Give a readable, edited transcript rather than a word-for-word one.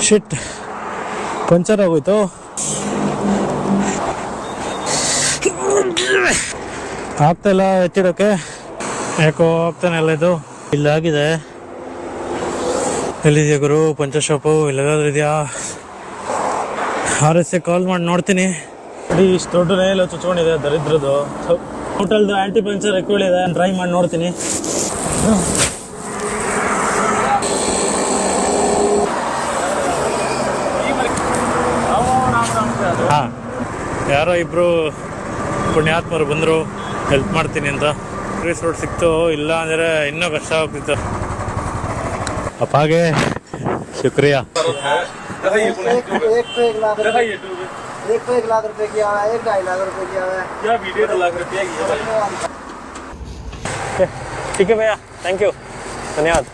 ಶಿಟ್, puncture ಆಗೋಯ್ತು. ಆಗ್ತಾಯಿಲ್ಲ ಎತ್ತಿಡೋಕ್ಕೆ, ಯಾಕೋ ಆಗ್ತಾನೆ ಎಲ್ಲ. ಇದು ಇಲ್ಲಾಗಿದೆ. ಎಲ್ಲಿದೆಯಾ ಗುರು ಪಂಚರ್ ಶಾಪು? ಇಲ್ಲೆಲ್ಲಾದ್ರೂ ಇದೆಯಾ? RSA ಕಾಲ್ ಮಾಡಿ ನೋಡ್ತೀನಿ. ನೋಡಿ, ಇಷ್ಟು ದೊಡ್ಡ ಎಲ್ಲ ಚುಚ್ಕೊಂಡಿದೆ ದರಿದ್ರದ್ದು. ಹೋಟೆಲ್ದು ಆ್ಯಂಟಿ ಪಂಚರ್ ರಿಕ್ವಿಡ್ ಇದೆ, ಟ್ರೈ ಮಾಡಿ ನೋಡ್ತೀನಿ. ಹಾಂ, ಯಾರೋ ಇಬ್ಬರು ಪುಣ್ಯಾತ್ಮರು ಬಂದರು ಹೆಲ್ಪ್ ಮಾಡ್ತೀನಿ ಅಂತ. ಸರ್ವಿಸ್ ರೋಡ್ ಸಿಕ್ತು, ಇಲ್ಲ ಅಂದರೆ ಇನ್ನೂ ಕಷ್ಟ ಆಗ್ತಿತ್ತು. ಅಪ್ಪಾಗೆ ಶುಕ್ರಿಯಾ. एक तो 1 लाख रुपए किया हुआ है, 1 2.5 लाख रुपए किया हुआ है, क्या वीडियो 2 लाख रुपया की है। ठीक है भैया, थैंक यू, धन्यवाद.